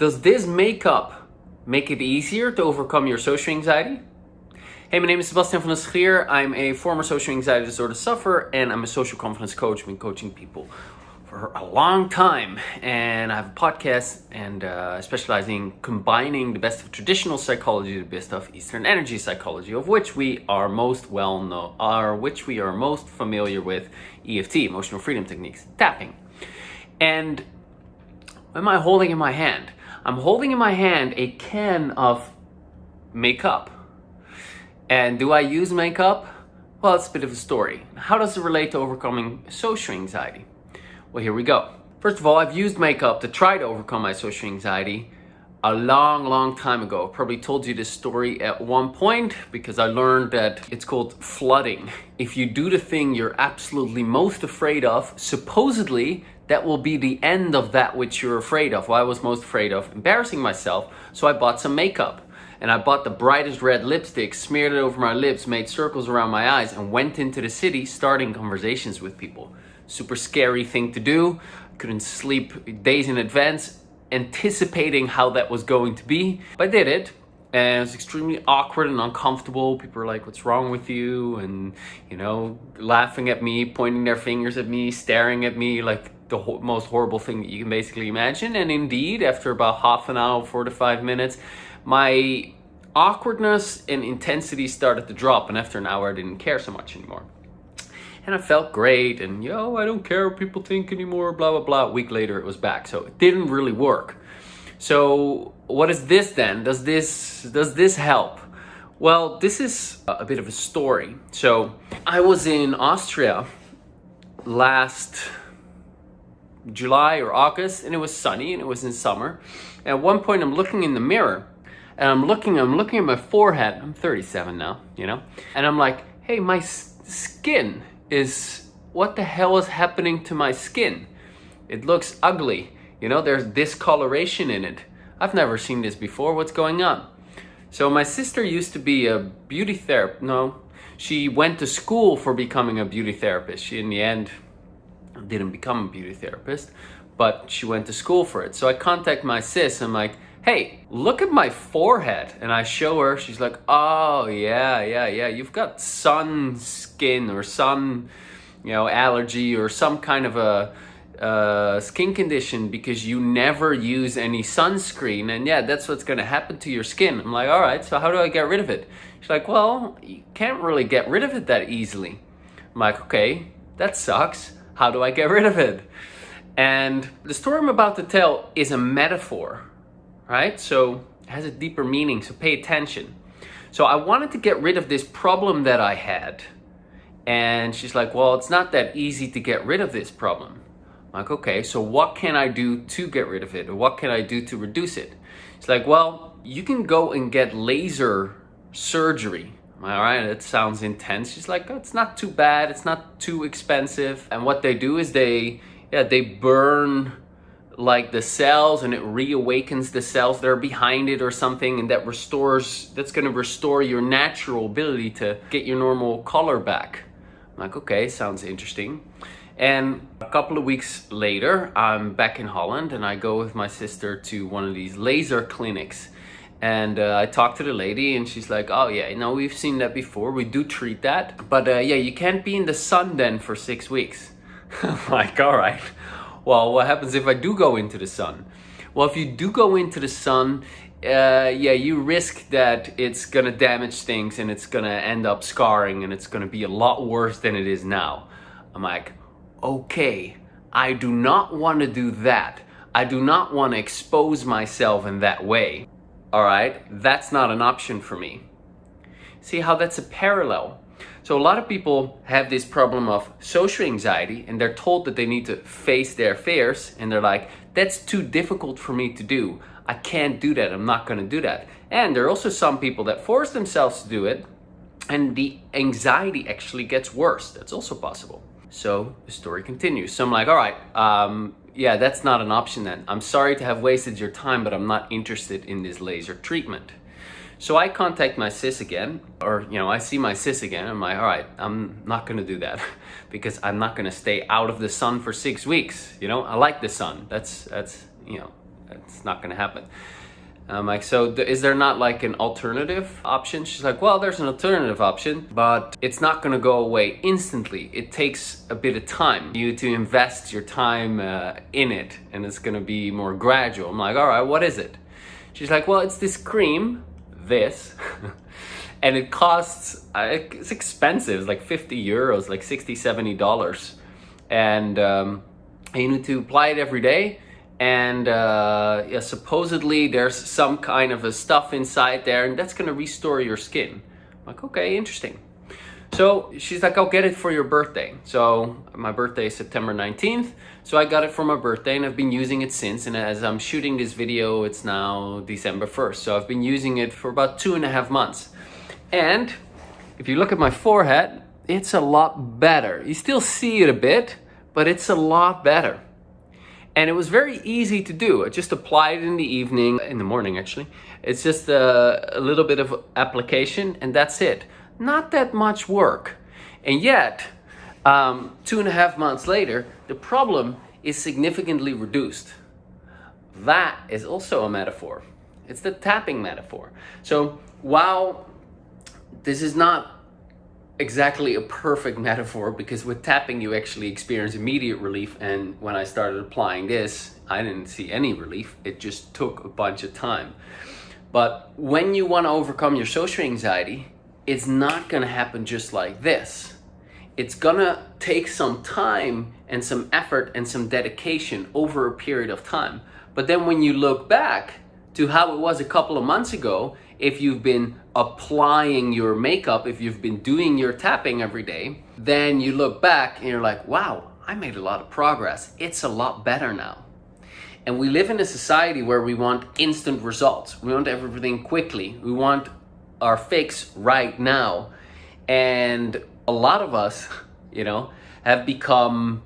Does this makeup make it easier to overcome your social anxiety? Hey, my name is Sebastiaan from I'm a former social anxiety disorder sufferer, and I'm a social confidence coach. I've been coaching people for a long time, and I have a podcast, and I specialize in combining the best of traditional psychology, the best of Eastern energy psychology, of which we are most familiar with EFT, emotional freedom techniques, tapping. And what am I holding in my hand? I'm holding in my hand a can of makeup. And do I use makeup? Well, it's a bit of a story. How does it relate to overcoming social anxiety? Well, here we go. First of all, I've used makeup to try to overcome my social anxiety a long time ago. I probably told you this story at one point because I learned that it's called flooding. If you do the thing you're absolutely most afraid of, supposedly that will be the end of that which you're afraid of. Well, I was most afraid of embarrassing myself, so I bought some makeup. And I bought the brightest red lipstick, smeared it over my lips, made circles around my eyes, and went into the city starting conversations with people. Super scary thing to do. Couldn't sleep days in advance, anticipating how that was going to be. But I did it, and it was extremely awkward and uncomfortable. People were like, "What's wrong with you?" And, laughing at me, pointing their fingers at me, staring at me like the most horrible thing that you can basically imagine. And indeed, after about half an hour, 45 minutes, my awkwardness and intensity started to drop, and after an hour I didn't care so much anymore. And I felt great, and I don't care what people think anymore, blah, blah, blah. A week later it was back, so it didn't really work. So what is this then? Does this help? Well, this is a bit of a story. So I was in Austria last July or August, and it was sunny, and it was in summer. And at one point I'm looking in the mirror, and I'm looking at my forehead. I'm 37 now, and I'm like, hey, my skin what the hell is happening to my skin? It looks ugly. There's discoloration in it. I've never seen this before. What's going on? So my sister used to be a beauty therapist. No, she went to school for becoming a beauty therapist. She, in the end, didn't become a beauty therapist, but she went to school for it. So I contact my sis. I'm like, hey, look at my forehead. And I show her. She's like, oh, yeah. You've got sun skin or sun, allergy or some kind of a skin condition because you never use any sunscreen. And yeah, that's what's going to happen to your skin. I'm like, all right, so how do I get rid of it? She's like, well, you can't really get rid of it that easily. I'm like, okay, that sucks. How do I get rid of it? And the story I'm about to tell is a metaphor. Right? So it has a deeper meaning, so pay attention. So I wanted to get rid of this problem that I had. And she's like, well, it's not that easy to get rid of this problem. I'm like, okay, so what can I do to get rid of it? Or what can I do to reduce it? She's like, well, you can go and get laser surgery. All right, that sounds intense. She's like, oh, it's not too bad. It's not too expensive. And what they do is they burn like the cells, and it reawakens the cells that are behind it or something, and that's going to restore your natural ability to get your normal color back. I'm like, okay, sounds interesting. And a couple of weeks later, I'm back in Holland, and I go with my sister to one of these laser clinics. And I talked to the lady, and she's like, oh yeah, we've seen that before. We do treat that. But you can't be in the sun then for 6 weeks. I'm like, all right. Well, what happens if I do go into the sun? Well, if you do go into the sun, you risk that it's going to damage things, and it's going to end up scarring, and it's going to be a lot worse than it is now. I'm like, okay, I do not want to do that. I do not want to expose myself in that way. All right, that's not an option for me. See how that's a parallel? So a lot of people have this problem of social anxiety, and they're told that they need to face their fears, and they're like, that's too difficult for me to do. I can't do that. I'm not going to do that. And there are also some people that force themselves to do it, and the anxiety actually gets worse. That's also possible. So the story continues. So I'm like, all right, that's not an option then. I'm sorry to have wasted your time, but I'm not interested in this laser treatment. So I contact my sis again, or, I see my sis again. I'm like, all right, I'm not going to do that because I'm not going to stay out of the sun for 6 weeks. I like the sun. That's It's not gonna happen. I'm like, so is there not like an alternative option? She's like, well, there's an alternative option, but it's not gonna go away instantly. It takes a bit of time. You need to invest your time in it, and it's gonna be more gradual. I'm like, all right, what is it? She's like, well, it's this cream, this, and it costs, it's expensive, it's like 50 euros, like $60, $70. And you need to apply it every day. And yeah, supposedly there's some kind of a stuff inside there, and that's gonna restore your skin. I'm like, okay, interesting. So she's like, I'll get it for your birthday. So my birthday is September 19th. So I got it for my birthday, and I've been using it since. And as I'm shooting this video, it's now December 1st. So I've been using it for about 2.5 months. And if you look at my forehead, it's a lot better. You still see it a bit, but it's a lot better. And it was very easy to do. I just applied it in the evening, in the morning actually. It's just a little bit of application, and that's it. Not that much work. And yet, 2.5 months later, the problem is significantly reduced. That is also a metaphor. It's the tapping metaphor. So while this is not exactly a perfect metaphor, because with tapping you actually experience immediate relief, and when I started applying this, I didn't see any relief. It just took a bunch of time. But when you want to overcome your social anxiety, it's not going to happen just like this. It's going to take some time and some effort and some dedication over a period of time. But then when you look back to how it was a couple of months ago, if you've been applying your makeup, if you've been doing your tapping every day, then you look back and you're like, wow, I made a lot of progress. It's a lot better now. And we live in a society where we want instant results. We want everything quickly. We want our fix right now. And a lot of us, have become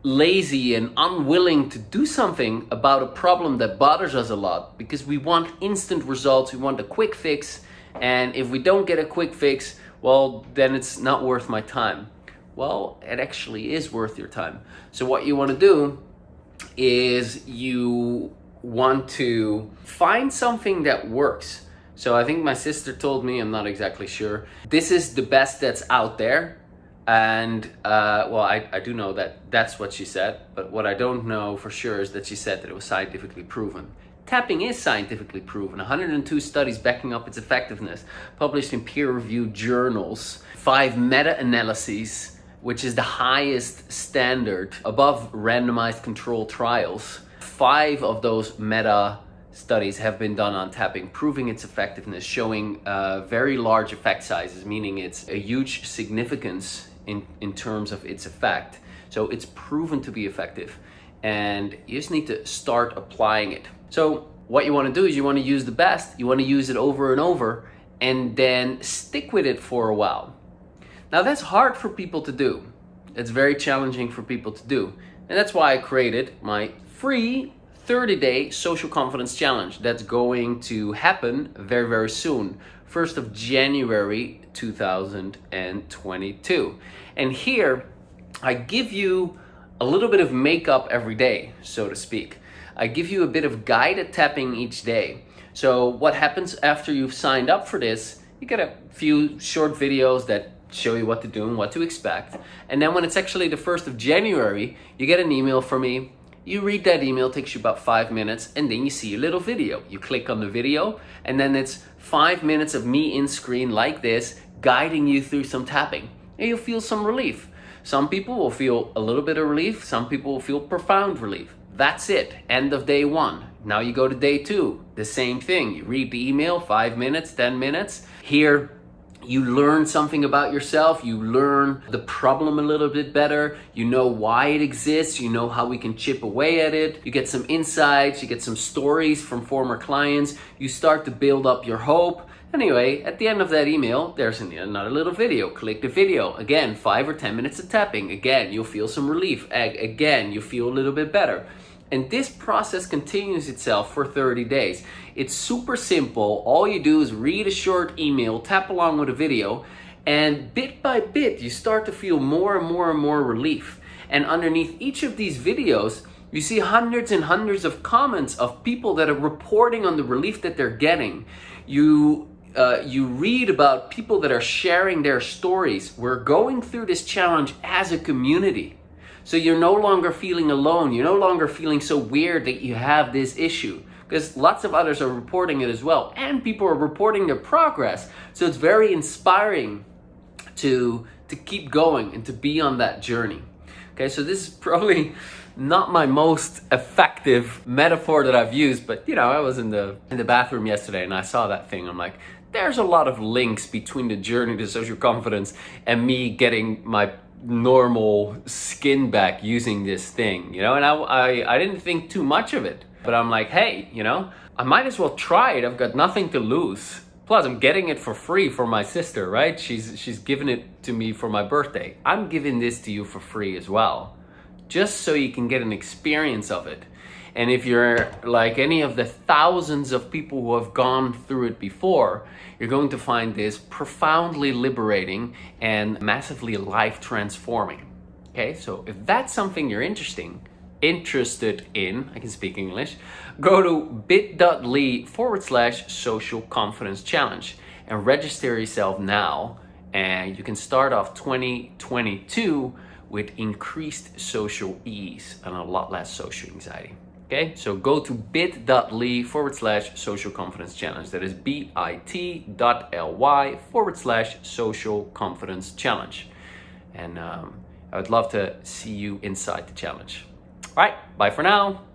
lazy and unwilling to do something about a problem that bothers us a lot, because we want instant results, we want a quick fix, and if we don't get a quick fix, well, then it's not worth my time. Well, it actually is worth your time. So what you want to do is you want to find something that works. So I think my sister told me, I'm not exactly sure, this is the best that's out there. And well, I do know that that's what she said, but what I don't know for sure is that she said that it was scientifically proven. Tapping is scientifically proven. 102 studies backing up its effectiveness, published in peer-reviewed journals, 5 meta-analyses, which is the highest standard above randomized controlled trials. 5 of those meta studies have been done on tapping, proving its effectiveness, showing very large effect sizes, meaning it's a huge significance in terms of its effect. So it's proven to be effective, and you just need to start applying it. So what you want to do is you want to use the best, you want to use it over and over, and then stick with it for a while. Now that's hard for people to do. It's very challenging for people to do. And that's why I created my free 30-day social confidence challenge that's going to happen very, very soon. 1st of January 2022. And here I give you a little bit of makeup every day, so to speak. I give you a bit of guided tapping each day. So what happens after you've signed up for this, you get a few short videos that show you what to do and what to expect. And then when it's actually the 1st of January, you get an email from me. You read that email, it takes you about 5 minutes, and then you see a little video. You click on the video, and then it's 5 minutes of me in screen like this, guiding you through some tapping. And you'll feel some relief. Some people will feel a little bit of relief, some people will feel profound relief. That's it, end of day 1. Now you go to day 2, the same thing. You read the email, 5 minutes, 10 minutes. Here, you learn something about yourself, you learn the problem a little bit better, you know why it exists, you know how we can chip away at it, you get some insights, you get some stories from former clients, you start to build up your hope. Anyway, at the end of that email, there's another little video. Click the video. Again, 5 or 10 minutes of tapping. Again, you'll feel some relief. Again, you feel a little bit better. And this process continues itself for 30 days. It's super simple. All you do is read a short email, tap along with a video, and bit by bit, you start to feel more and more and more relief. And underneath each of these videos, You see hundreds and hundreds of comments of people that are reporting on the relief that they're getting. You read about people that are sharing their stories. We're going through this challenge as a community. So you're no longer feeling alone. You're no longer feeling so weird that you have this issue, because lots of others are reporting it as well. And people are reporting their progress. So it's very inspiring to keep going and to be on that journey. Okay, so this is probably not my most effective metaphor that I've used, but I was in the bathroom yesterday and I saw that thing. I'm like, there's a lot of links between the journey to social confidence and me getting my normal skin back using this thing, and I didn't think too much of it, but I'm like, hey, I might as well try it. I've got nothing to lose. Plus, I'm getting it for free for my sister, right? She's giving it to me for my birthday. I'm giving this to you for free as well, just so you can get an experience of it. And if you're like any of the thousands of people who have gone through it before, you're going to find this profoundly liberating and massively life transforming. Okay, so if that's something you're interested in, I can speak English, go to bit.ly/social confidence challenge and register yourself now, and you can start off 2022 with increased social ease and a lot less social anxiety. Okay, so go to bit.ly/social confidence challenge. That is bit.ly/social confidence challenge. And I would love to see you inside the challenge. All right, bye for now.